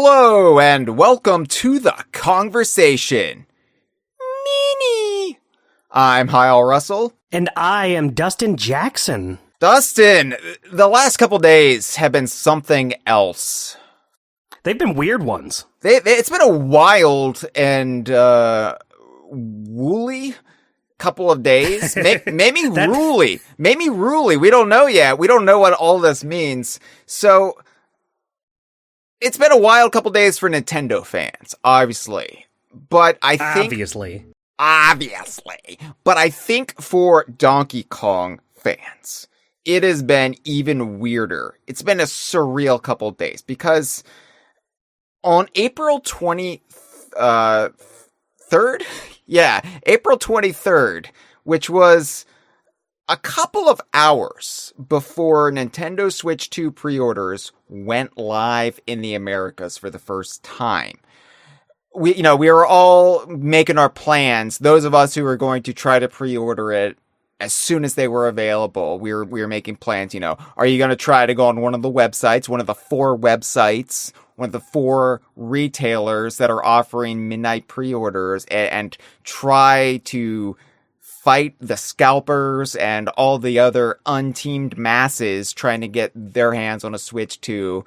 Hello, and welcome to the Kongversation. Mini. I'm Hyle Russell. And I am Dustin Jackson. Dustin, the last couple days have been something else. They've been weird ones. It's been a wild and woolly couple of days. Maybe ruly. Maybe ruly. We don't know yet. We don't know what all this means. So, it's been a wild couple days for Nintendo fans, obviously. But I think... Obviously. But I think for Donkey Kong fans, it has been even weirder. It's been a surreal couple of days because on April 23rd? Yeah, April 23rd, which was a couple of hours before Nintendo Switch 2 pre-orders went live in the Americas for the first time. We were all making our plans. Those of us who were going to try to pre-order it as soon as they were available, we were making plans. Are you going to try to go on one of the websites, one of the 4 websites, one of the 4 retailers that are offering midnight pre-orders and try to fight the scalpers and all the other unteamed masses trying to get their hands on a Switch 2?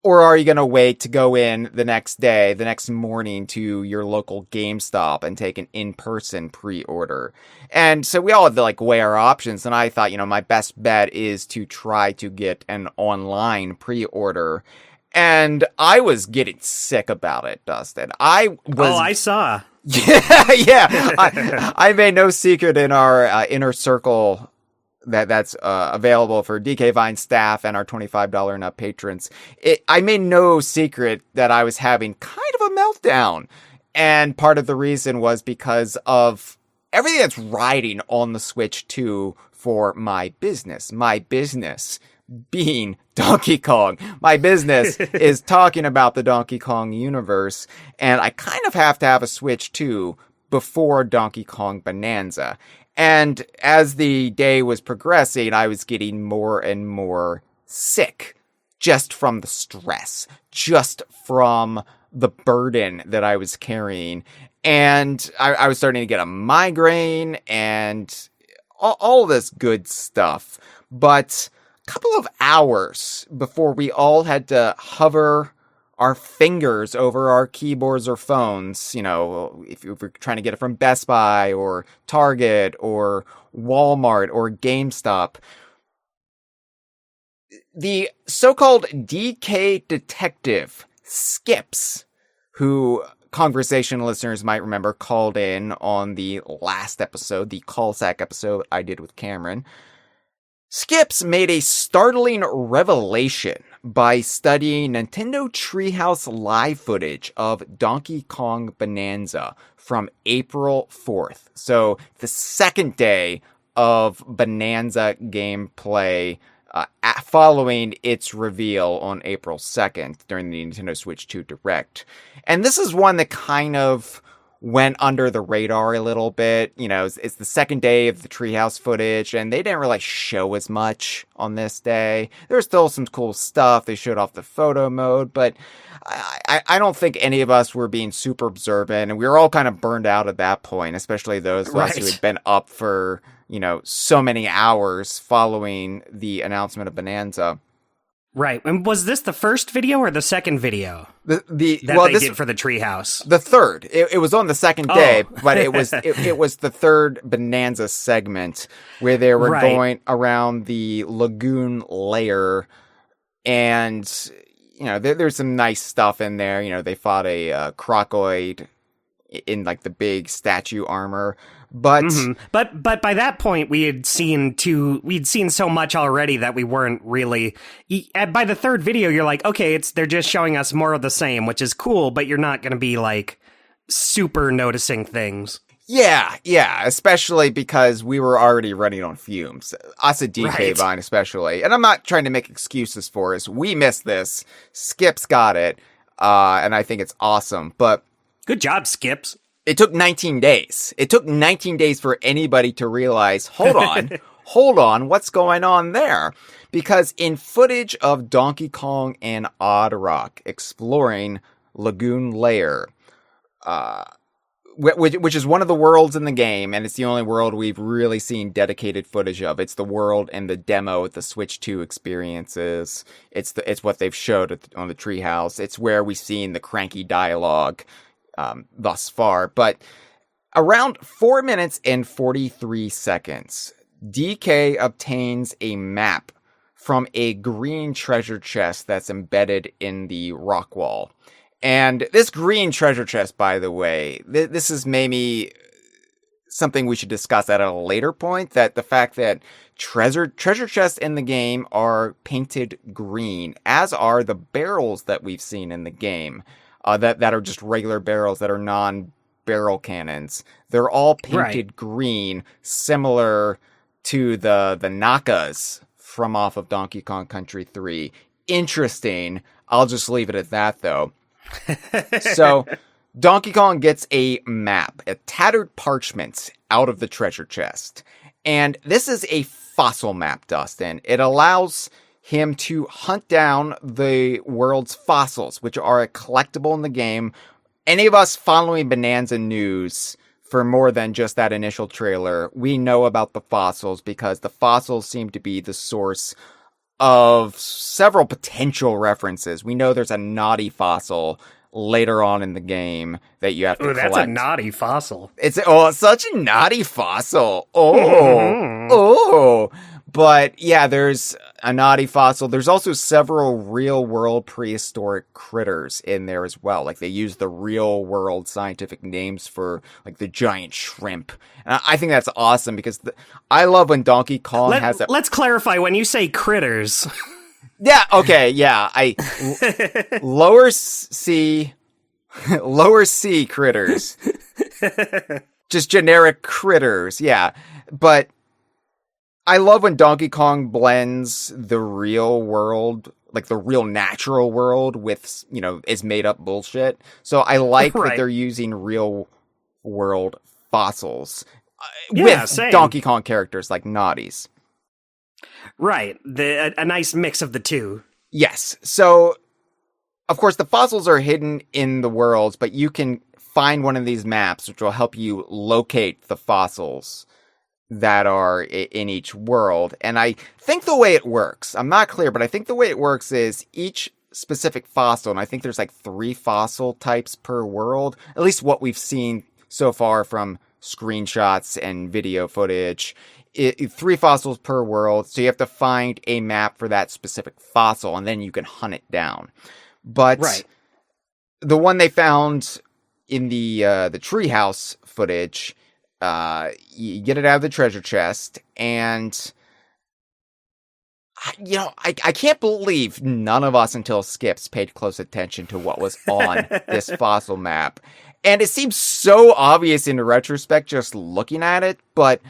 Or are you going to wait to go in the next day, the next morning to your local GameStop and take an in-person pre-order? And so we all had to weigh our options. And I thought, my best bet is to try to get an online pre-order. And I was getting sick about it, Dustin. I saw. Yeah. I made no secret in our inner circle that's available for DK Vine staff and our $25 and up patrons. I made no secret that I was having kind of a meltdown. And part of the reason was because of everything that's riding on the Switch 2 for my business. My business being Donkey Kong. My business is talking about the Donkey Kong universe, and I kind of have to have a Switch 2 before Donkey Kong Bananza. And as the day was progressing, I was getting more and more sick just from the stress, just from the burden that I was carrying. And I was starting to get a migraine and all this good stuff. But couple of hours before we all had to hover our fingers over our keyboards or phones, if we're trying to get it from Best Buy or Target or Walmart or GameStop, the so-called DK detective Skips, who Kongversation listeners might remember called in on the last episode, the callsack episode I did with Cameron, Skips made a startling revelation by studying Nintendo Treehouse live footage of Donkey Kong Bananza from April 4th. So the second day of Bananza gameplay following its reveal on April 2nd during the Nintendo Switch 2 Direct. And this is one that kind of went under the radar a little bit. It's the second day of the Treehouse footage, and they didn't really show as much on this day. There's still some cool stuff. They showed off the photo mode, but I don't think any of us were being super observant, and we were all kind of burned out at that point, especially those of us who had been up for, so many hours following the announcement of Bananza. Right. And was this the first video or the second video that they did for the Treehouse? The third. It was on the second day, but it was it was the third Bananza segment where they were going around the lagoon layer, and there's some nice stuff in there. They fought a crocoid in the big statue armor. But but by that point we'd seen so much already that we weren't really. By the third video, you're like, okay, they're just showing us more of the same, which is cool, but you're not going to be super noticing things. Yeah, especially because we were already running on fumes. Us at DK Vine especially. And I'm not trying to make excuses for us. We missed this. Skips got it. And I think it's awesome. But good job, Skips. It took 19 days. It took 19 days for anybody to realize, hold on, hold on, what's going on there? Because in footage of Donkey Kong and Odd Rock exploring Lagoon Lair, which is one of the worlds in the game, and it's the only world we've really seen dedicated footage of. It's the world in the demo with the Switch 2 experiences. It's what they've showed on the Treehouse. It's where we've seen the cranky dialogue thus far. But around 4 minutes and 43 seconds, DK obtains a map from a green treasure chest that's embedded in the rock wall. And this green treasure chest, by the way, this is maybe something we should discuss at a later point, that the fact that treasure chests in the game are painted green, as are the barrels that we've seen in the game, that are just regular barrels that are non-barrel cannons. They're all painted green, similar to the Nakas from off of Donkey Kong Country 3. Interesting. I'll just leave it at that, though. So, Donkey Kong gets a map, a tattered parchment, out of the treasure chest. And this is a fossil map, Dustin. It allows him to hunt down the world's fossils, which are a collectible in the game. Any of us following Bananza news for more than just that initial trailer, we know about the fossils because the fossils seem to be the source of several potential references. We know there's a naughty fossil later on in the game that you have to collect. That's a naughty fossil. It's such a naughty fossil. But yeah, there's a naughty fossil. There's also several real world prehistoric critters in there as well. Like they use the real world scientific names for like the giant shrimp. And I think that's awesome because I love when Donkey Kong has a... Let's clarify, when you say critters. Yeah, okay, yeah. Lower C critters. Just generic critters, yeah. But I love when Donkey Kong blends the real world, like the real natural world, with, is made up bullshit. So I like that they're using real world fossils with Donkey Kong characters like Naughties. Right. A nice mix of the two. Yes. So, of course, the fossils are hidden in the worlds, but you can find one of these maps, which will help you locate the fossils that are in each world. And I think the way it works, I'm not clear, but I think the way it works is each specific fossil, and I think there's like 3 fossil types per world, at least what we've seen so far from screenshots and video footage. 3 fossils per world, so you have to find a map for that specific fossil, and then you can hunt it down. But the one they found in the treehouse footage, you get it out of the treasure chest, and I can't believe none of us until Skips paid close attention to what was on this fossil map. And it seems so obvious in retrospect just looking at it, but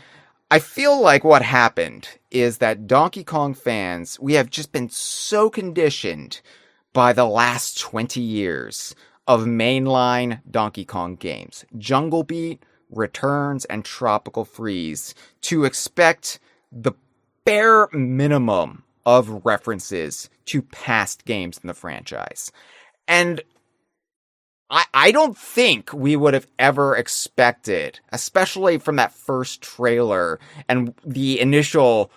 I feel like what happened is that Donkey Kong fans, we have just been so conditioned by the last 20 years of mainline Donkey Kong games, Jungle Beat, Returns, and Tropical Freeze, to expect the bare minimum of references to past games in the franchise. And I don't think we would have ever expected, especially from that first trailer and the initial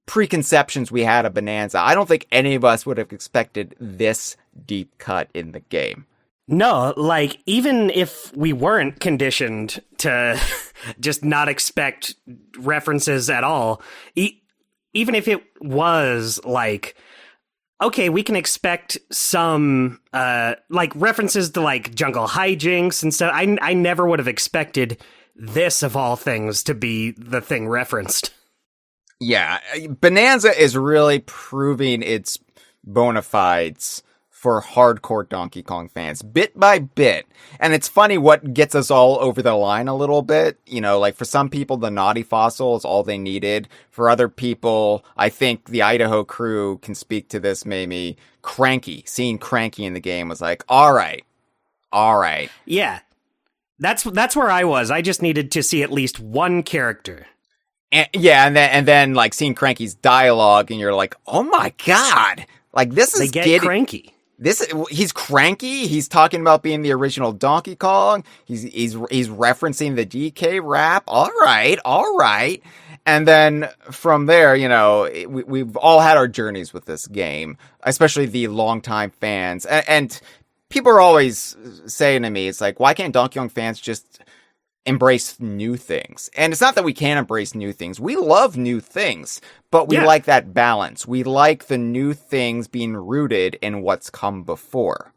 preconceptions we had of Bananza, I don't think any of us would have expected this deep cut in the game. No, like, even if we weren't conditioned to just not expect references at all, even if it was like, okay, we can expect some, like, references to, like, jungle hijinks and stuff. I never would have expected this, of all things, to be the thing referenced. Yeah, Bananza is really proving its bona fides for hardcore Donkey Kong fans, bit by bit. And it's funny what gets us all over the line a little bit. Like for some people, the naughty fossil is all they needed. For other people, I think the Idaho crew can speak to this maybe. Seeing Cranky in the game was like, all right. Yeah, that's where I was. I just needed to see at least one character. and then like seeing Cranky's dialogue, and you're like, oh my god, like this is they get cranky. He's cranky. He's talking about being the original Donkey Kong. He's referencing the DK rap. All right. And then from there, you know, we've all had our journeys with this game, especially the longtime fans. And people are always saying to me, it's like, why can't Donkey Kong fans just embrace new things? And it's not that we can't embrace new things. We love new things, but we like that balance. We like the new things being rooted in what's come before.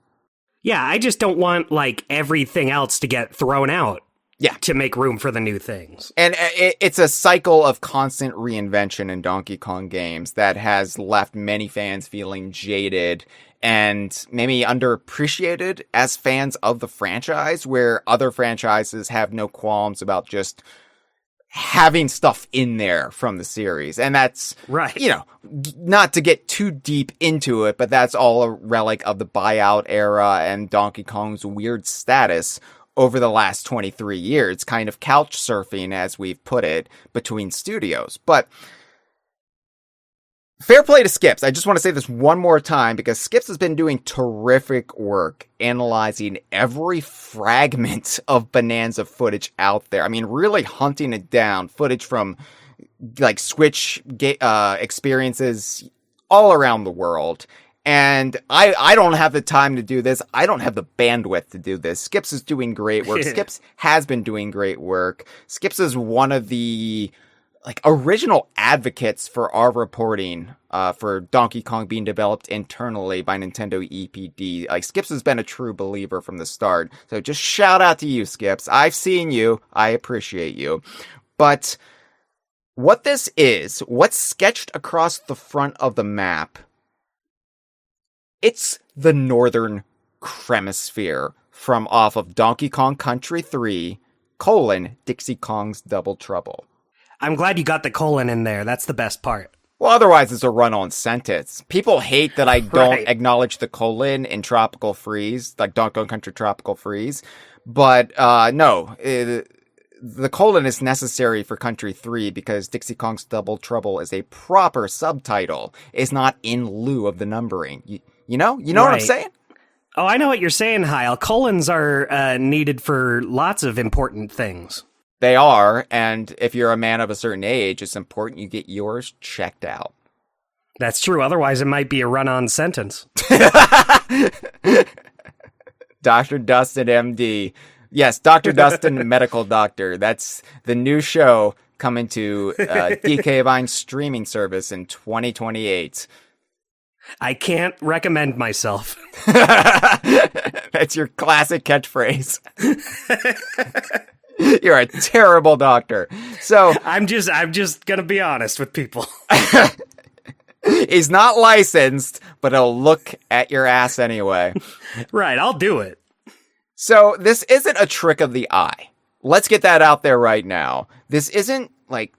Yeah, I just don't want, like, everything else to get thrown out. Yeah. To make room for the new things. And it's a cycle of constant reinvention in Donkey Kong games that has left many fans feeling jaded and maybe underappreciated as fans of the franchise, where other franchises have no qualms about just having stuff in there from the series. And that's, right, you know, not to get too deep into it, but that's all a relic of the buyout era and Donkey Kong's weird status over the last 23 years, kind of couch surfing, as we've put it, between studios. But fair play to Skips. I just want to say this one more time, because Skips has been doing terrific work analyzing every fragment of Bananza footage out there. I mean, really hunting it down, footage from like Switch experiences all around the world. And I don't have the time to do this. I don't have the bandwidth to do this. Skips is doing great work. Skips has been doing great work. Skips is one of the like original advocates for our reporting for Donkey Kong being developed internally by Nintendo EPD. Like, Skips has been a true believer from the start. So just shout out to you, Skips. I've seen you. I appreciate you. But what this is, what's sketched across the front of the map, it's the Northern Kremisphere from off of Donkey Kong Country 3, Dixie Kong's Double Trouble. I'm glad you got the colon in there. That's the best part. Well, otherwise it's a run-on sentence. People hate that I don't acknowledge the colon in Tropical Freeze, like Donkey Kong Country Tropical Freeze. But no, the colon is necessary for Country 3 because Dixie Kong's Double Trouble is a proper subtitle. It's not in lieu of the numbering. You know what I'm saying? Oh, I know what you're saying, Hyle. Colons are needed for lots of important things. They are, and if you're a man of a certain age, it's important you get yours checked out. That's true. Otherwise, it might be a run-on sentence. Dr. Dustin, MD. Yes, Dr. Dustin, medical doctor. That's the new show coming to DK Vine's streaming service in 2028. I can't recommend myself. That's your classic catchphrase. You're a terrible doctor. So I'm just gonna be honest with people. He's not licensed, but he'll look at your ass anyway. Right, I'll do it. So this isn't a trick of the eye. Let's get that out there right now. This isn't like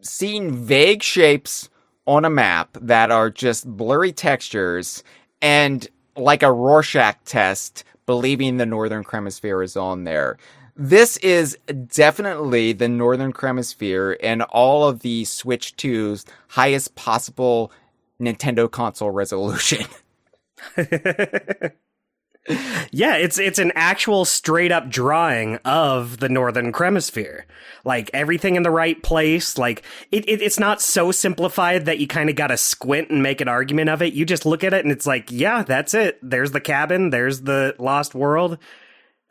seeing vague shapes on a map that are just blurry textures and like a Rorschach test believing the Northern Kremisphere is on there. This is definitely the Northern Kremisphere and all of the Switch 2's highest possible Nintendo console resolution. Yeah, it's an actual straight up drawing of the Northern Kremisphere. Like, everything in the right place. Like, it's not so simplified that you kind of gotta squint and make an argument of it. You just look at it and it's like, yeah, that's it. There's the cabin. There's the Lost World.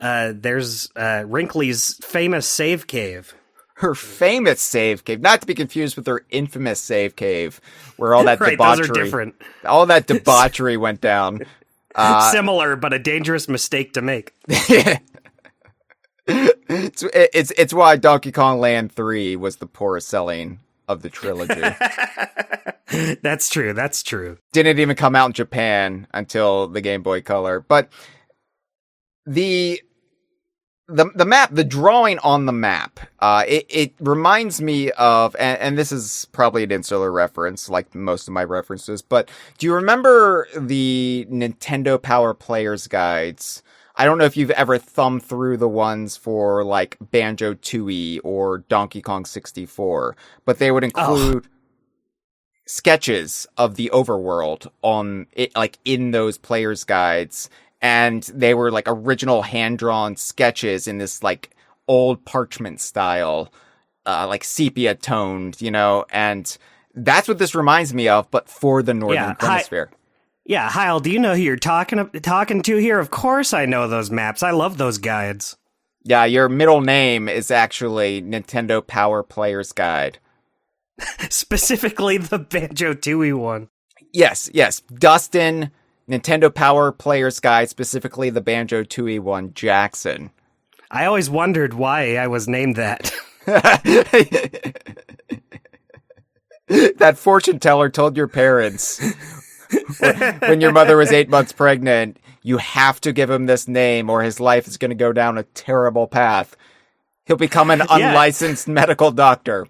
There's Wrinkly's famous save cave. Her famous save cave, not to be confused with her infamous save cave, where all that debauchery, those are different. All that debauchery went down. Similar, but a dangerous mistake to make. It's why Donkey Kong Land 3 was the poorest selling of the trilogy. That's true. Didn't even come out in Japan until the Game Boy Color. But the map, the drawing on the map, it reminds me of, and this is probably an insular reference, like most of my references, but do you remember the Nintendo Power Players Guides? I don't know if you've ever thumbed through the ones for like Banjo-Tooie or Donkey Kong 64, but they would include sketches of the overworld on it, like in those players' guides, and they were like original hand-drawn sketches in this like old parchment style, like sepia toned, and that's what this reminds me of, but for the Northern Kremisphere. Yeah, Hyle, do you know who you're talking to here? Of course I know those maps. I love those guides. Yeah, your middle name is actually Nintendo Power Player's Guide. Specifically the Banjo-Tooie one. Yes. Dustin, Nintendo Power Player's Guide, specifically the Banjo-Tooie one, Jackson. I always wondered why I was named that. That fortune teller told your parents when your mother was 8 months pregnant, you have to give him this name or his life is going to go down a terrible path. He'll become an unlicensed medical doctor.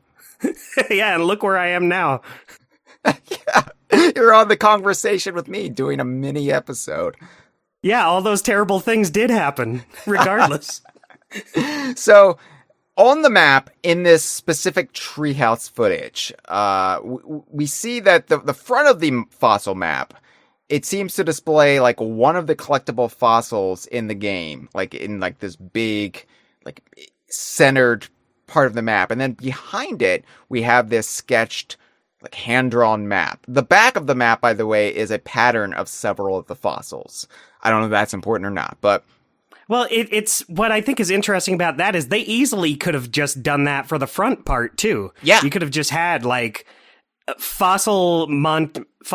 Yeah, and look where I am now. Yeah, you're on the Kongversation with me doing a mini episode. Yeah, all those terrible things did happen, regardless. So, on the map, in this specific treehouse footage, we see that the front of the fossil map, it seems to display like one of the collectible fossils in the game, like in like this big, like centered part of the map. And then behind it, we have this sketched, like hand-drawn map. The back of the map, by the way, is a pattern of several of the fossils. I don't know if that's important or not, but... Well, it's what I think is interesting about that is they easily could have just done that for the front part too. Yeah, you could have just had like fossil montage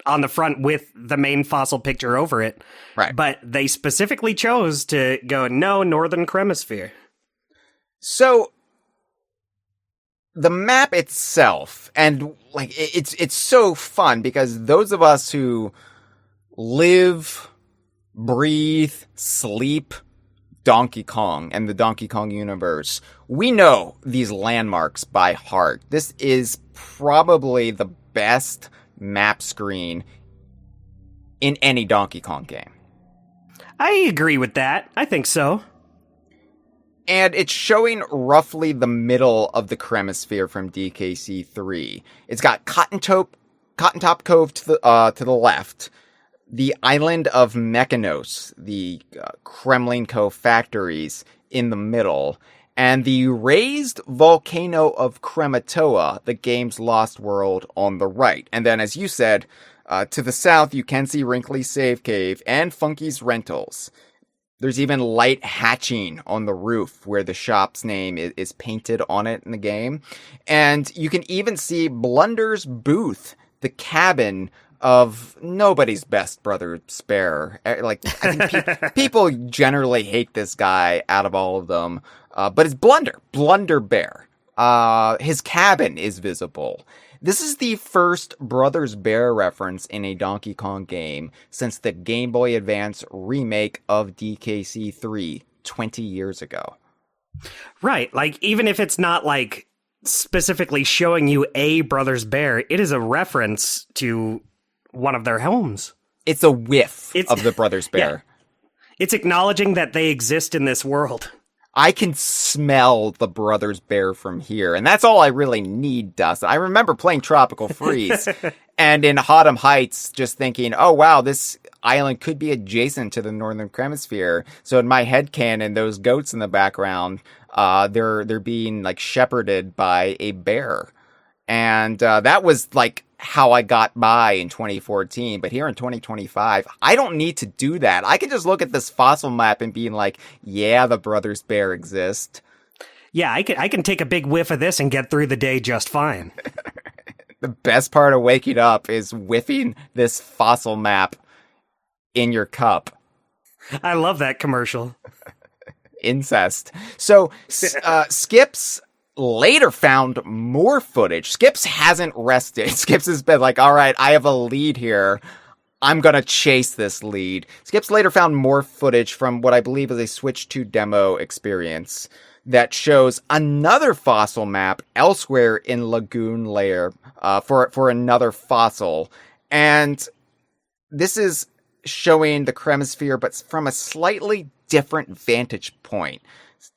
on the front with the main fossil picture over it. Right. But they specifically chose to go no Northern Kremisphere. So the map itself, and like it's so fun because those of us who live, breathe, sleep Donkey Kong and the Donkey Kong universe, we know these landmarks by heart. This is probably the best map screen in any Donkey Kong game. I agree with that. I think so. And it's showing roughly the middle of the Kremisphere from DKC3. It's got Cotton Top Cove to the left, the island of Mekanos, the Kremlin Cove factories in the middle, and the raised volcano of Krematoa, the game's lost world, on the right. And then, as you said, to the south, you can see Wrinkly's Save Cave and Funky's Rentals. There's even light hatching on the roof where the shop's name is painted on it in the game. And you can even see Blunder's booth, the cabin of nobody's best brother Spare. Like, I think people generally hate this guy out of all of them. But it's Blunder Bear. His cabin is visible. This is the first Brothers Bear reference in a Donkey Kong game since the Game Boy Advance remake of DKC3 20 years ago. Right. Like, even if it's not like specifically showing you a Brothers Bear, it is a reference to one of their homes. It's a whiff of the Brothers Bear. Yeah. It's acknowledging that they exist in this world. I can smell the Brothers Bear from here, and that's all I really need, Dustin. I remember playing Tropical Freeze, and in Hotham Heights, just thinking, oh wow, this island could be adjacent to the Northern Kremisphere. So in my headcanon, those goats in the background, they're being like shepherded by a bear. And that was like how I got by in 2014. But here in 2025, I don't need to do that. I can just look at this fossil map and be like, yeah, the Brothers Bear exist. Yeah, I can take a big whiff of this and get through the day just fine. The best part of waking up is whiffing this fossil map in your cup. I love that commercial. Incest. So, Skips later found more footage. Skips hasn't rested. Skips has been like, all right, I have a lead here. I'm going to chase this lead. Skips later found more footage from what I believe is a Switch 2 demo experience that shows another fossil map elsewhere in Lagoon Lair for another fossil. And this is showing the Kremisphere, but from a slightly different vantage point,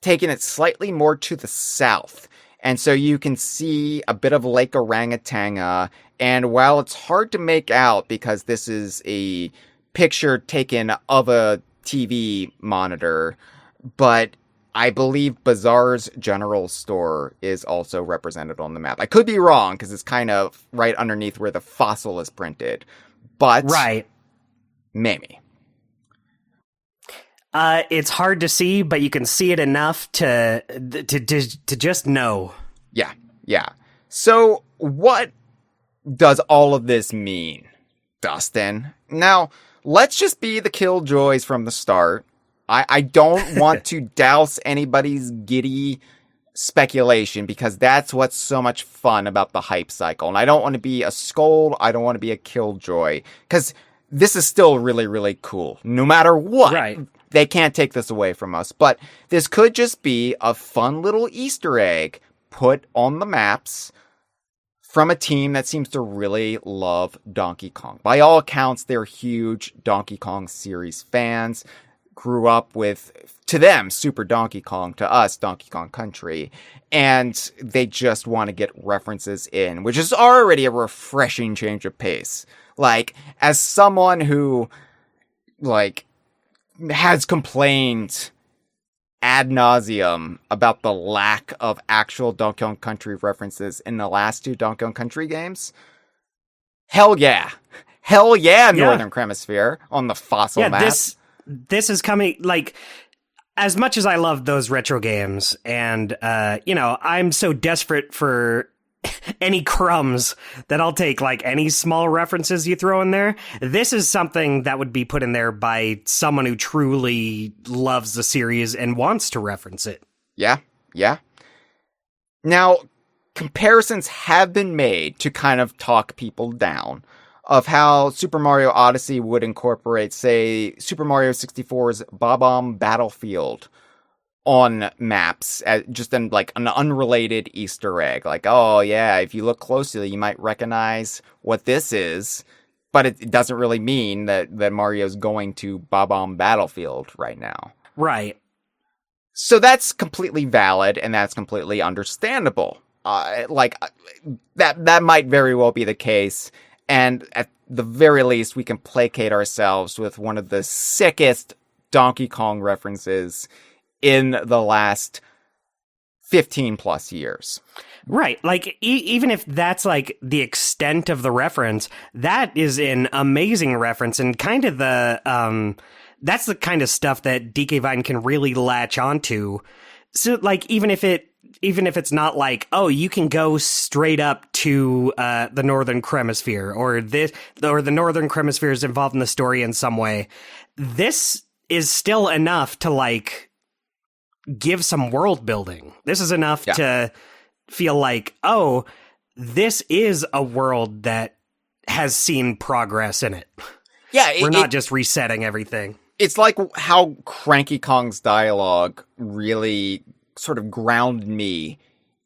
taking it slightly more to the south. And so you can see a bit of Lake Orangutanga. And while it's hard to make out because this is a picture taken of a TV monitor, but I believe Bazaar's General Store is also represented on the map. I could be wrong because it's kind of right underneath where the fossil is printed. But right. Maybe. It's hard to see, but you can see it enough to just know. Yeah. So what does all of this mean, Dustin? Now, let's just be the killjoys from the start. I don't want to douse anybody's giddy speculation because that's what's so much fun about the hype cycle. And I don't want to be a scold. I don't want to be a killjoy because this is still really, really cool. No matter what. Right. They can't take this away from us. But this could just be a fun little Easter egg put on the maps from a team that seems to really love Donkey Kong. By all accounts, they're huge Donkey Kong series fans. Grew up with, to them, Super Donkey Kong, to us, Donkey Kong Country. And they just want to get references in, which is already a refreshing change of pace. Like, as someone who, like, has complained ad nauseum about the lack of actual Donkey Kong Country references in the last two Donkey Kong Country games. Hell yeah, Northern Kremisphere on the fossil map. This is coming, like, as much as I love those retro games, and, I'm so desperate for any crumbs that I'll take, like, any small references you throw in there. This is something that would be put in there by someone who truly loves the series and wants to reference it. Yeah. Now, comparisons have been made to kind of talk people down of how Super Mario Odyssey would incorporate, say, Super Mario 64's Bob-omb Battlefield on maps, just in, like, an unrelated Easter egg. Like, oh, yeah, if you look closely, you might recognize what this is, but it doesn't really mean that Mario's going to Bob-omb Battlefield right now. Right. So that's completely valid, and that's completely understandable. That might very well be the case. And at the very least, we can placate ourselves with one of the sickest Donkey Kong references in the last 15 plus years. Right. Like, even if that's, like, the extent of the reference, that is an amazing reference and kind of the, that's the kind of stuff that DK Vine can really latch onto. So, like, even if it's not like, oh, you can go straight up to the Northern Kremisphere, or the Northern Kremisphere is involved in the story in some way, this is still enough to, like, give some world building. This is enough to feel like, oh, this is a world that has seen progress in it. Yeah, we're not just resetting everything. It's like how Cranky Kong's dialogue really sort of ground me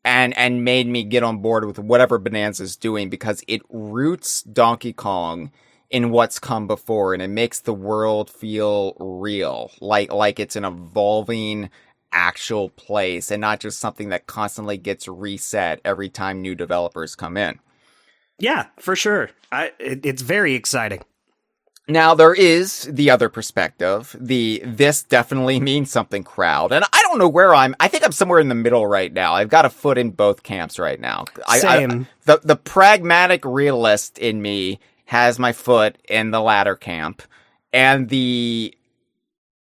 and made me get on board with whatever Bananza's doing, because it roots Donkey Kong in what's come before, and it makes the world feel real, like it's an evolving actual place and not just something that constantly gets reset every time new developers come in. Yeah, for sure. It's very exciting. Now, there is the other perspective, this definitely means something crowd. And I don't know where I think I'm somewhere in the middle right now. I've got a foot in both camps right now. Same. The pragmatic realist in me has my foot in the latter camp. And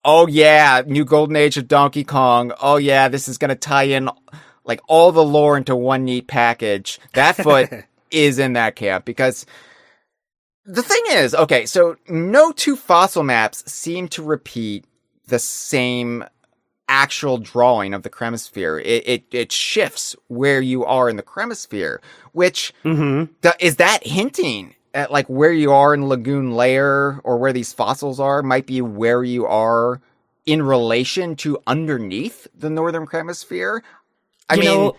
oh yeah, new golden age of Donkey Kong. Oh yeah, this is going to tie in, like, all the lore into one neat package. That foot is in that camp, because the thing is, okay, so no two fossil maps seem to repeat the same actual drawing of the Kremisphere. It shifts where you are in the Kremisphere, which is that hinting at, like, where you are in Lagoon Lair, or where these fossils are might be where you are in relation to underneath the Northern Kremisphere. I mean,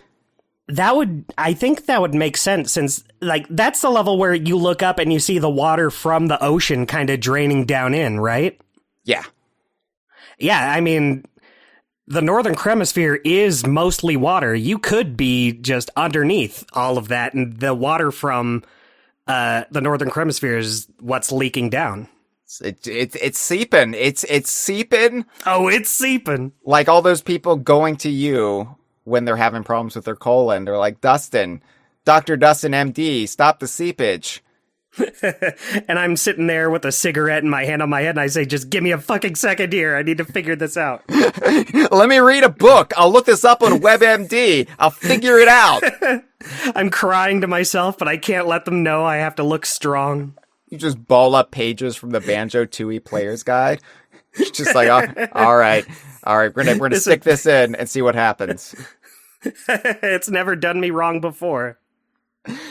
I think that would make sense, since, like, that's the level where you look up and you see the water from the ocean kind of draining down in, right? Yeah. Yeah, I mean, the Northern Kremisphere is mostly water. You could be just underneath all of that, and the water from the Northern Kremisphere is what's leaking down. It's seeping. It's seeping. Oh, it's seeping. Like all those people going to you when they're having problems with their colon. They're like, Dustin, Dr. Dustin, MD, stop the seepage. And I'm sitting there with a cigarette in my hand on my head, and I say, just give me a fucking second here. I need to figure this out. Let me read a book. I'll look this up on WebMD. I'll figure it out. I'm crying to myself, but I can't let them know I have to look strong. You just ball up pages from the Banjo-Tooie Player's Guide. It's just like, oh, all right, we're gonna stick this in and see what happens. It's never done me wrong before.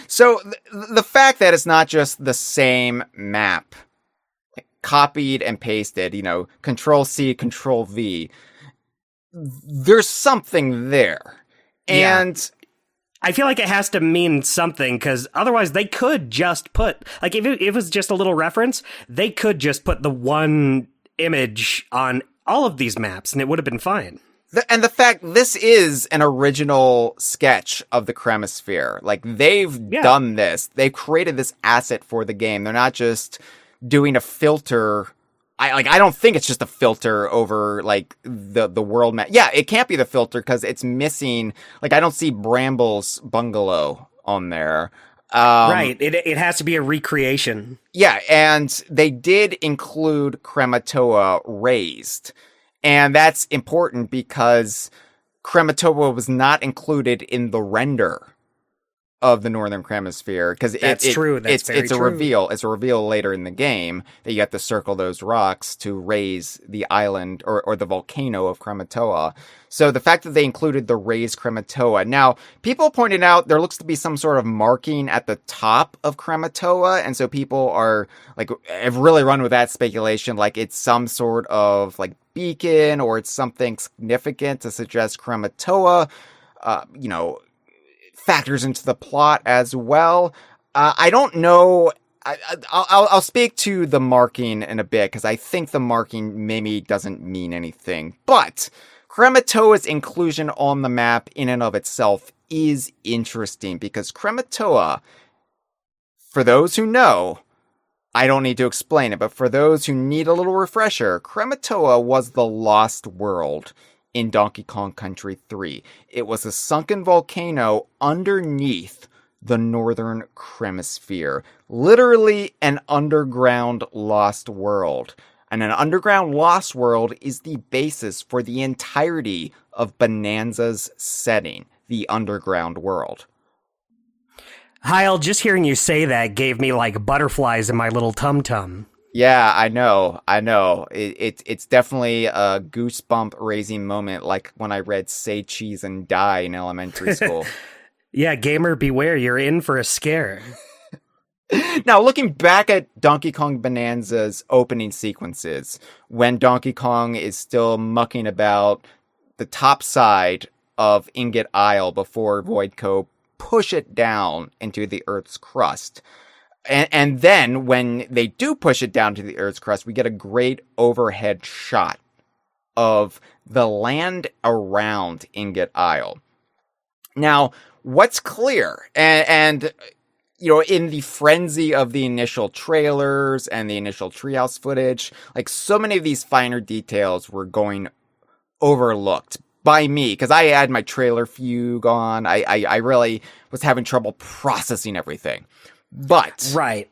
So the fact that it's not just the same map, like, copied and pasted, Control C, Control V, there's something there. And yeah. I feel like it has to mean something, because otherwise they could just put, like, if it was just a little reference, they could just put the one image on all of these maps and it would have been fine. And the fact this is an original sketch of the Kremisphere. Like, they've done this. They've created this asset for the game. They're not just doing a filter. I don't think it's just a filter over, like, the world map. Yeah, it can't be the filter because it's missing. Like, I don't see Bramble's bungalow on there. Right. It has to be a recreation. Yeah, and they did include Krematoa raised. And that's important because Krematoa was not included in the render of the Northern Kremisphere, because that's true. It's a reveal. It's a reveal later in the game that you have to circle those rocks to raise the island or the volcano of Krematoa. So the fact that they included the raised Krematoa. Now, people pointed out there looks to be some sort of marking at the top of Krematoa, and so people are like have really run with that speculation, like it's some sort of like beacon or it's something significant to suggest Krematoa. Factors into the plot as well. I don't know. I'll speak to the marking in a bit, because I think the marking maybe doesn't mean anything. But Krematoa's inclusion on the map in and of itself is interesting, because Krematoa, for those who know, I don't need to explain it, but for those who need a little refresher, Krematoa was the lost world in Donkey Kong Country 3. It was a sunken volcano underneath the Northern Kremisphere. Literally an underground lost world. And an underground lost world is the basis for the entirety of Bananza's setting, the underground world. Hyle, just hearing you say that gave me like butterflies in my little tum-tum. Yeah, I know. It's definitely a goosebump raising moment, like when I read Say Cheese and Die in elementary school. Yeah, gamer beware, you're in for a scare. Now, looking back at Donkey Kong Bananza's opening sequences, when Donkey Kong is still mucking about the top side of Ingot Isle before Voidco push it down into the Earth's crust. And then when they do push it down to the Earth's crust, we get a great overhead shot of the land around Ingot Isle. Now, what's clear, and in the frenzy of the initial trailers and the initial treehouse footage, like so many of these finer details were going overlooked by me, because I had my trailer fugue on. I really was having trouble processing everything. But right,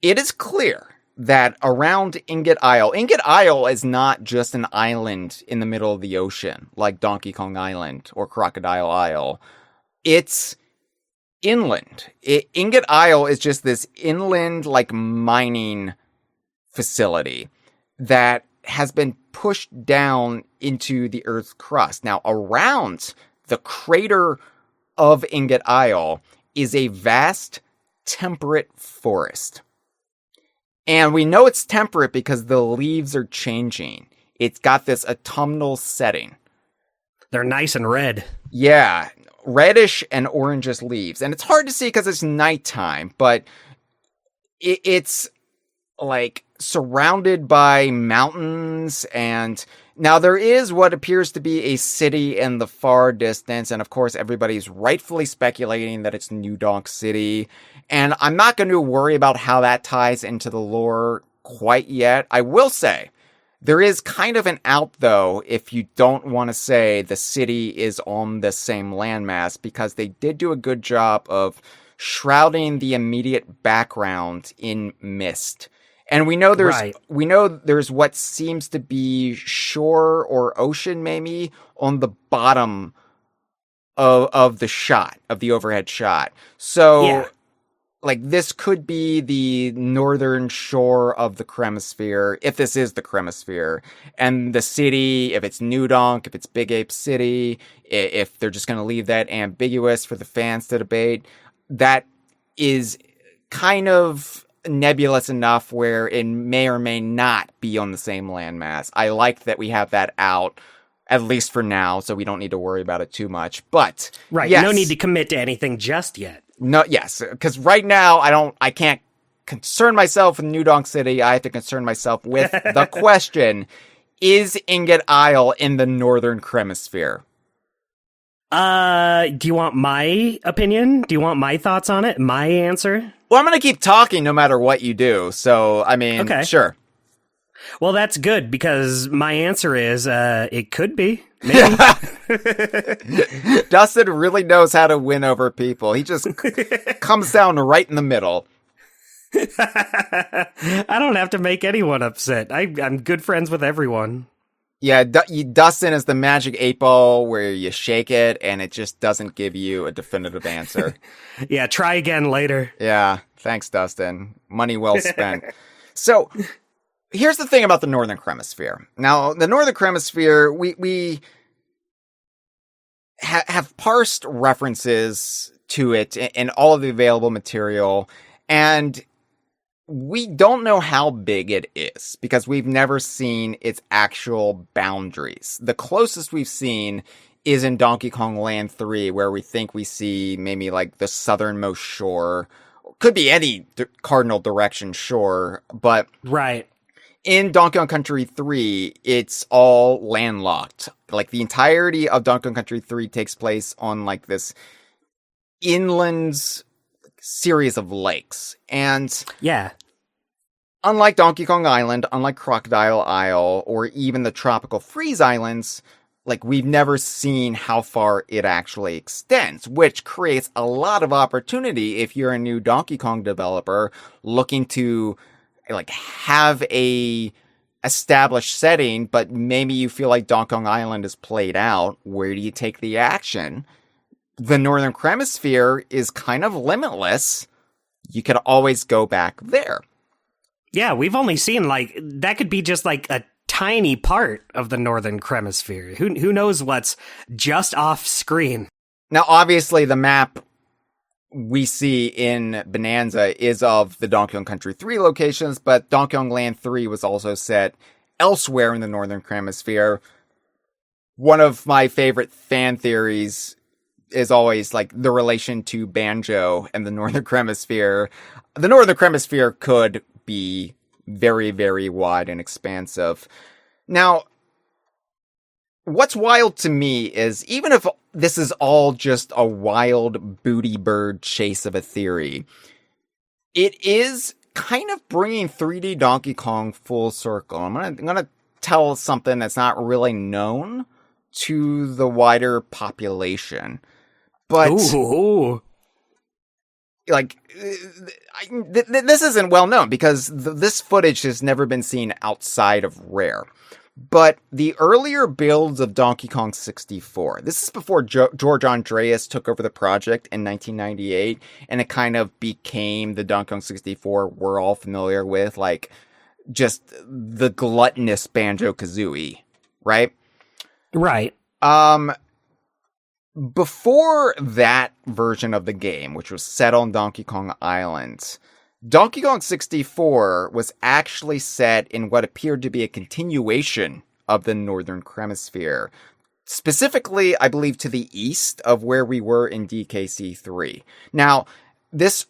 it is clear that around Ingot Isle is not just an island in the middle of the ocean like Donkey Kong Island or Crocodile Isle. It's inland. Ingot Isle is just this inland like mining facility that has been pushed down into the Earth's crust. Now, around the crater of Ingot Isle is a vast temperate forest. And we know it's temperate because the leaves are changing. It's got this autumnal setting. They're nice and red. Yeah. reddish and orangish leaves. And it's hard to see because it's nighttime, but it's like surrounded by mountains, and now there is what appears to be a city in the far distance, and of course everybody's rightfully speculating that it's New Donk City, and I'm not going to worry about how that ties into the lore quite yet. I will say there is kind of an out, though, if you don't want to say the city is on the same landmass, because they did do a good job of shrouding the immediate background in mist. And we know there's what seems to be shore or ocean, maybe, on the bottom of the shot, of the overhead shot. So, like, this could be the northern shore of the Kremisphere, if this is the Kremisphere. And the city, if it's New Donk, if it's Big Ape City, if they're just going to leave that ambiguous for the fans to debate, that is kind of nebulous enough where it may or may not be on the same landmass. I like that we have that out, at least for now, so we don't need to worry about it too much. But yes, no need to commit to anything just yet. No, yes, because right now I can't concern myself with New Donk City. I have to concern myself with the question: is Ingot Isle in the Northern Kremisphere? Do you want my opinion? Do you want my thoughts on it? My answer? Well, I'm going to keep talking no matter what you do. So, I mean, okay. Sure. Well, that's good, because my answer is, it could be. Maybe. Dustin really knows how to win over people. He just comes down right in the middle. I don't have to make anyone upset. I'm good friends with everyone. Yeah, Dustin is the magic 8-ball where you shake it and it just doesn't give you a definitive answer. Yeah, try again later. Yeah, thanks, Dustin. Money well spent. So, here's the thing about the Northern Kremisphere. Now, the Northern Kremisphere, we have parsed references to it in all of the available material, and we don't know how big it is because we've never seen its actual boundaries. The closest we've seen is in Donkey Kong Land 3, where we think we see maybe like the southernmost shore. Could be any cardinal direction shore, but right. In Donkey Kong Country 3, it's all landlocked. Like, the entirety of Donkey Kong Country 3 takes place on like this inland series of lakes. And yeah, unlike Donkey Kong Island, unlike Crocodile Isle, or even the Tropical Freeze Islands, like, we've never seen how far it actually extends, which creates a lot of opportunity if you're a new Donkey Kong developer looking to, like, have a established setting, but maybe you feel like Donkey Kong Island is played out. Where do you take the action? The Northern Kremisphere is kind of limitless. You could always go back there. Yeah, we've only seen, like, that could be just like a tiny part of the Northern Kremisphere. Who knows what's just off screen? Now, obviously, the map we see in Bananza is of the Donkey Kong Country 3 locations, but Donkey Kong Land 3 was also set elsewhere in the Northern Kremisphere. One of my favorite fan theories is always, like, the relation to Banjo and the Northern Kremisphere. The Northern Kremisphere could be very, very wide and expansive. Now, what's wild to me is, even if this is all just a wild booty bird chase of a theory, it is kind of bringing 3D Donkey Kong full circle. I'm gonna tell something that's not really known to the wider population, but ooh. Like, this isn't well known because this footage has never been seen outside of Rare. But the earlier builds of Donkey Kong 64, this is before George Andreas took over the project in 1998, and it kind of became the Donkey Kong 64 we're all familiar with, like, just the gluttonous Banjo-Kazooie, right? Right. Before that version of the game, which was set on Donkey Kong Island, Donkey Kong 64 was actually set in what appeared to be a continuation of the Northern Kremisphere. specifically, I believe, to the east of where we were in DKC3. Now, this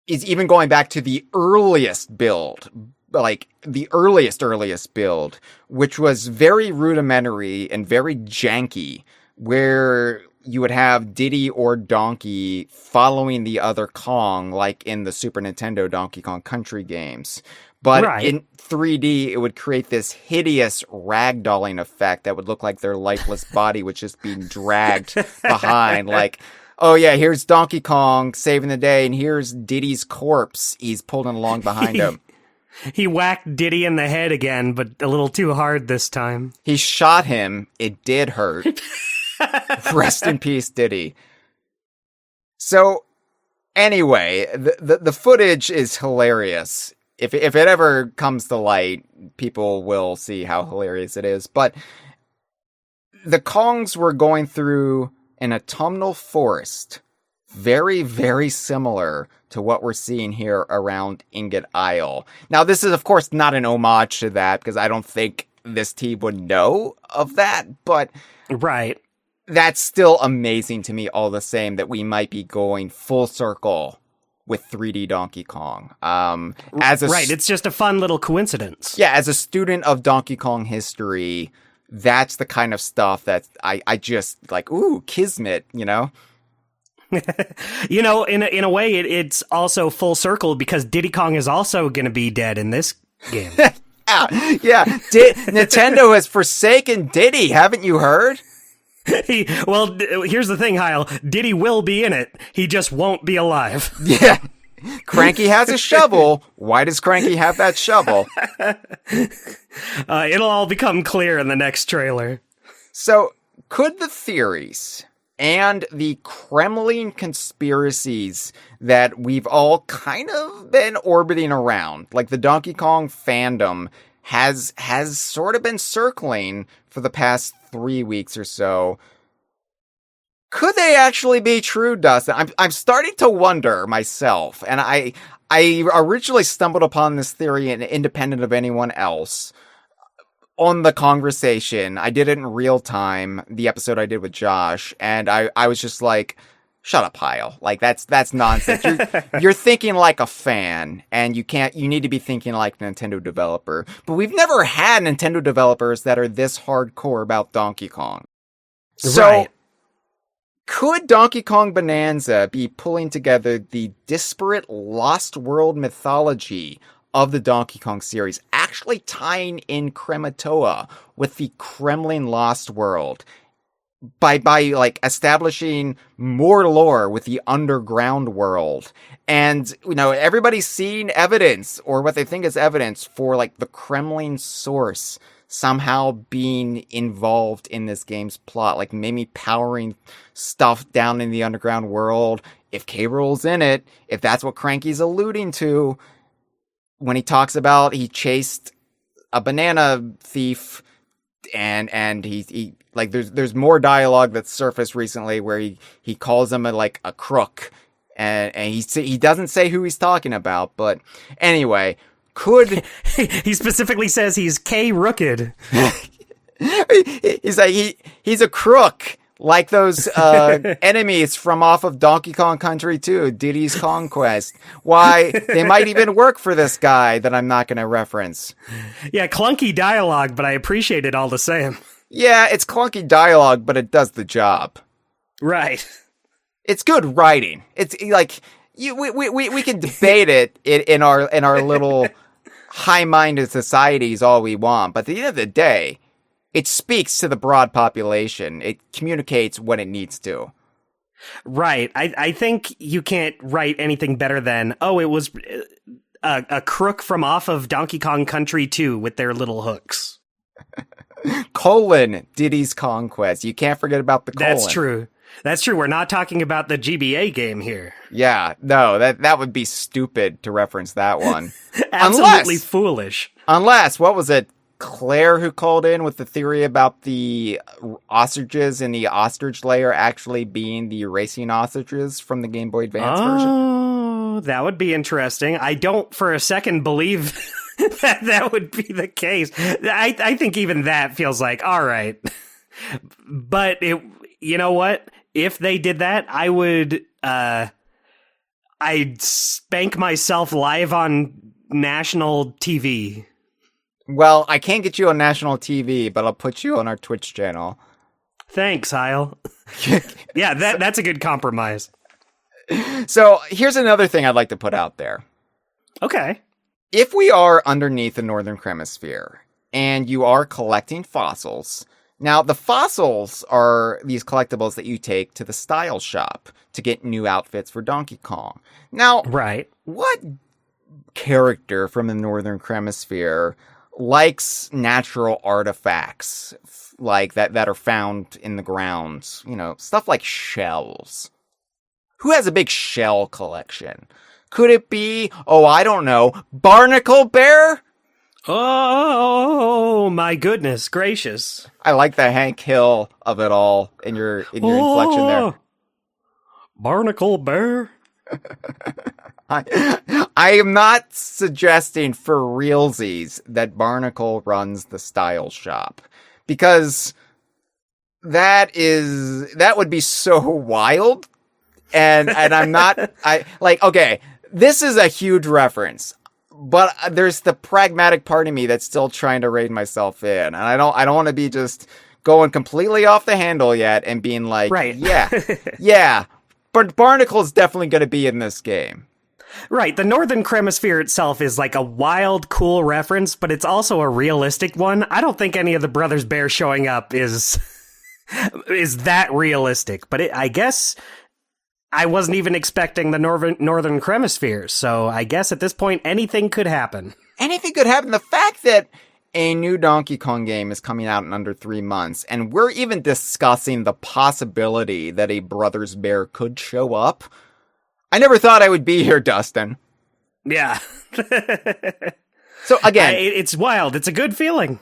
is even going back to the earliest build, like the earliest build, which was very rudimentary and very janky, where you would have Diddy or Donkey following the other Kong, like in the Super Nintendo Donkey Kong Country games. But in 3D, it would create this hideous ragdolling effect that would look like their lifeless body was just being dragged behind, like, oh yeah, here's Donkey Kong saving the day, and here's Diddy's corpse. He's pulling along behind him. He whacked Diddy in the head again, but a little too hard this time. He shot him. It did hurt. Rest in peace, Diddy. So, anyway, the footage is hilarious. If it ever comes to light, people will see how hilarious it is. But the Kongs were going through an autumnal forest, very, very similar to what we're seeing here around Ingot Isle. Now, this is, of course, not an homage to that, because I don't think this team would know of that, but right, that's still amazing to me all the same, that we might be going full circle with 3D Donkey Kong. It's just a fun little coincidence. Yeah, as a student of Donkey Kong history, that's the kind of stuff that I just like, ooh, kismet, you know? You know, in a way, it's also full circle because Diddy Kong is also going to be dead in this game. Yeah. Nintendo has forsaken Diddy, haven't you heard? Here's the thing, Hyle. Diddy will be in it. He just won't be alive. Yeah. Cranky has a shovel. Why does Cranky have that shovel? It'll all become clear in the next trailer. So, could the theories and the Kremlin conspiracies that we've all kind of been orbiting around, like the Donkey Kong fandom has sort of been circling for the past 3 weeks or so, could they actually be true, Dustin? I'm starting to wonder myself, and I originally stumbled upon this theory independent of anyone else on the Kongversation. I did it in real time, the episode I did with Josh, and I was just like, shut up, Hyle. Like, that's nonsense. You're thinking like a fan, and you need to be thinking like a Nintendo developer. But we've never had Nintendo developers that are this hardcore about Donkey Kong. So, could Donkey Kong Bananza be pulling together the disparate Lost World mythology of the Donkey Kong series, actually tying in Krematoa with the Kremlin Lost World by like establishing more lore with the underground world? And, you know, everybody's seen evidence, or what they think is evidence, for like the Kremlin source somehow being involved in this game's plot, like maybe powering stuff down in the underground world. If K-Rool's in it, if that's what Cranky's alluding to when he talks about he chased a banana thief, and he like there's more dialogue that's surfaced recently where he calls him a crook, and he doesn't say who he's talking about, but anyway, could he specifically says he's K-Rooked. He's like he's a crook, like those enemies from off of Donkey Kong Country 2, Diddy's Conquest. Why, they might even work for this guy that I'm not going to reference. Yeah, clunky dialogue, but I appreciate it all the same. Yeah, it's clunky dialogue, but it does the job. Right. It's good writing. It's like we can debate it in our little high-minded societies all we want, but at the end of the day, it speaks to the broad population. It communicates what it needs to. Right. I think you can't write anything better than, it was a crook from off of Donkey Kong Country 2 with their little hooks. Diddy's Conquest. You can't forget about the colon. That's true. That's true. We're not talking about the GBA game here. Yeah, no, that would be stupid to reference that one. Absolutely foolish. Unless, what was it, Claire who called in with the theory about the ostriches in the ostrich layer actually being the racing ostriches from the Game Boy Advance version? Oh, that would be interesting. I don't for a second believe that would be the case. I think even that feels like, all right. But you know what? If they did that, I would, I'd spank myself live on national TV. Well, I can't get you on national TV, but I'll put you on our Twitch channel. Thanks, Hyle. Yeah, that's a good compromise. So here's another thing I'd like to put out there. Okay. If we are underneath the Northern Kremisphere and you are collecting fossils, now the fossils are these collectibles that you take to the style shop to get new outfits for Donkey Kong. Now, right. What character from the Northern Kremisphere likes natural artifacts like that are found in the ground? You know, stuff like shells. Who has a big shell collection? Could it be, I don't know, Barnacle Bear? Oh, my goodness gracious. I like the Hank Hill of it all in your inflection there. Barnacle Bear? I am not suggesting for realsies that Barnacle runs the style shop, because that would be so wild. And I'm not, okay, this is a huge reference, but there's the pragmatic part of me that's still trying to rein myself in. And I don't want to be just going completely off the handle yet and being like, right. yeah, but Barnacle's definitely going to be in this game. Right, the Northern Kremisphere itself is like a wild, cool reference, but it's also a realistic one. I don't think any of the Brothers Bear showing up is that realistic, but I guess I wasn't even expecting the Northern Kremisphere, so I guess at this point anything could happen. Anything could happen. The fact that a new Donkey Kong game is coming out in under 3 months, and we're even discussing the possibility that a Brothers Bear could show up. I never thought I would be here, Dustin. Yeah. So again, it's wild. It's a good feeling.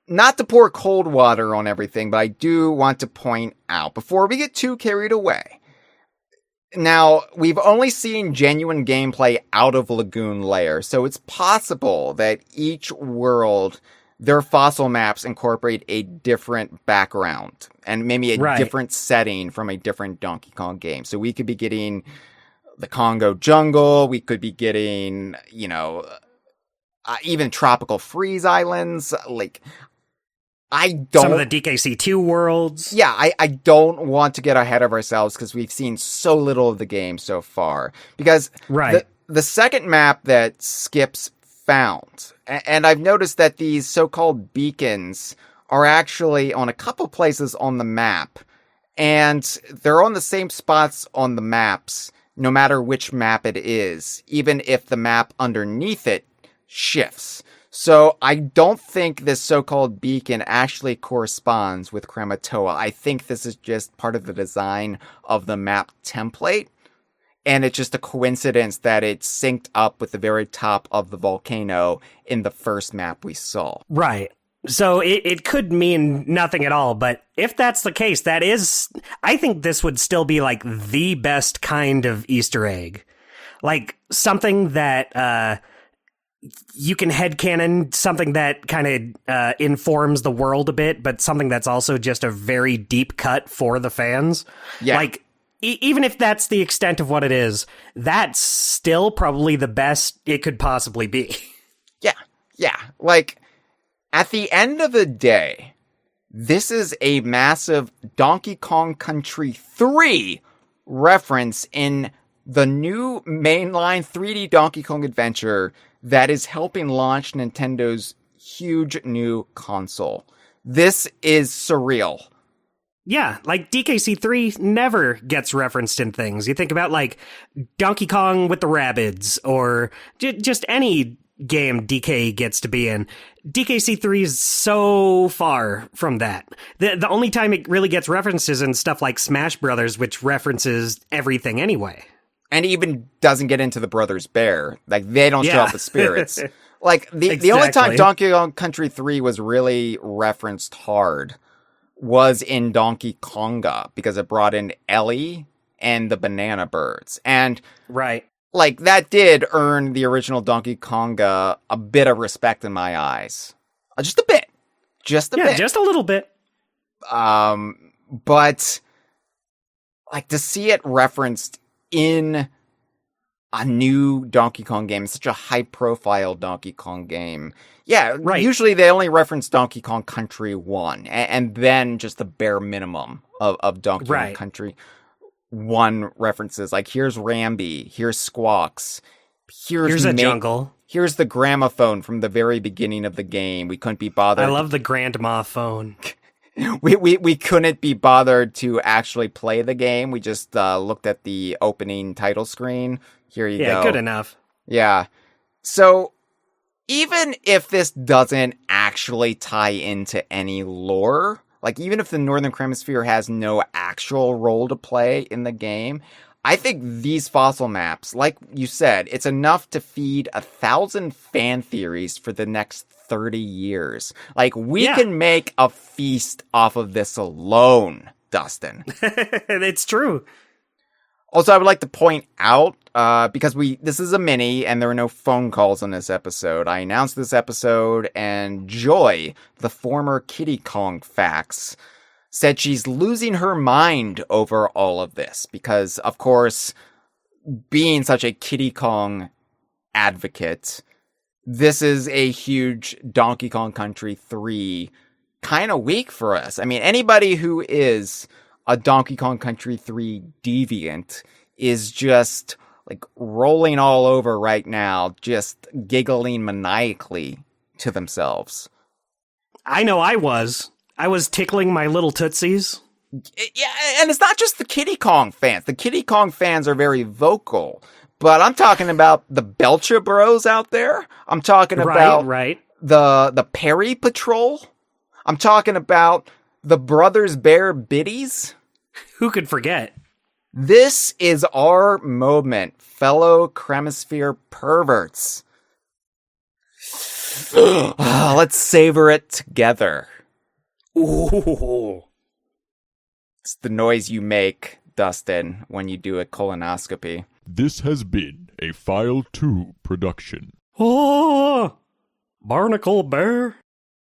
Not to pour cold water on everything, but I do want to point out, before we get too carried away, now, we've only seen genuine gameplay out of Lagoon Lair, so it's possible that each world, their fossil maps incorporate a different background, and maybe a different setting from a different Donkey Kong game. So we could be getting the Congo jungle, we could be getting, even tropical freeze islands, some of the DKC2 worlds. Yeah, I don't want to get ahead of ourselves because we've seen so little of the game so far. Because the second map that Skips found, and I've noticed that these so-called beacons are actually on a couple places on the map, and they're on the same spots on the maps, no matter which map it is, even if the map underneath it shifts. So I don't think this so-called beacon actually corresponds with Krematoa. I think this is just part of the design of the map template. And it's just a coincidence that it's synced up with the very top of the volcano in the first map we saw. Right. So it could mean nothing at all. But if that's the case, I think this would still be like the best kind of Easter egg. Like something that, you can headcanon, something that kind of informs the world a bit, but something that's also just a very deep cut for the fans. Yeah. Like, even if that's the extent of what it is, that's still probably the best it could possibly be. Yeah. Like, at the end of the day, this is a massive Donkey Kong Country 3 reference in the new mainline 3D Donkey Kong adventure that is helping launch Nintendo's huge new console. This is surreal. Yeah, like DKC3 never gets referenced in things. You think about like Donkey Kong with the Rabbids, or just any game DK gets to be in. DKC3 is so far from that. The only time it really gets references in stuff like Smash Brothers, which references everything anyway. And even doesn't get into the Brothers Bear. Like, they don't show up as spirits. Like, the only time Donkey Kong Country 3 was really referenced hard was in Donkey Konga, because it brought in Ellie and the Banana Birds. And, like, that did earn the original Donkey Konga a bit of respect in my eyes. Just a bit. Just a bit. Just a little bit. But like to see it referenced in a new Donkey Kong game, such a high profile Donkey Kong game. Yeah, Right. Usually they only reference Donkey Kong Country 1 and then just the bare minimum of Donkey Kong Country 1 references. Like here's Rambi, here's Squawks, here's a jungle. Here's the gramophone from the very beginning of the game. We couldn't be bothered. I love the grandma phone. We couldn't be bothered to actually play the game. We just looked at the opening title screen. Here you go. Yeah, good enough. Yeah. So even if this doesn't actually tie into any lore, like even if the Northern Kremisphere has no actual role to play in the game, I think these fossil maps, like you said, it's enough to feed 1,000 fan theories for the next 30 years. Like, we can make a feast off of this alone, Dustin. It's true. Also, I would like to point out, because this is a mini and there are no phone calls on this episode. I announced this episode and Joy, the former Kiddy Kong fax, said she's losing her mind over all of this because, of course, being such a Kiddy Kong advocate, this is a huge Donkey Kong Country 3 kind of week for us. I mean, anybody who is a Donkey Kong Country 3 deviant is just like rolling all over right now, just giggling maniacally to themselves. I know I was tickling my little tootsies. Yeah, and it's not just the Kiddy Kong fans. The Kiddy Kong fans are very vocal. But I'm talking about the Belcha Bros out there. I'm talking about the Perry Patrol. I'm talking about the Brothers Bear Biddies. Who could forget? This is our moment, fellow Kremisphere perverts. Let's savor it together. Ooh. It's the noise you make, Dustin, when you do a colonoscopy. This has been a File 2 production. Oh, Barnacle Bear.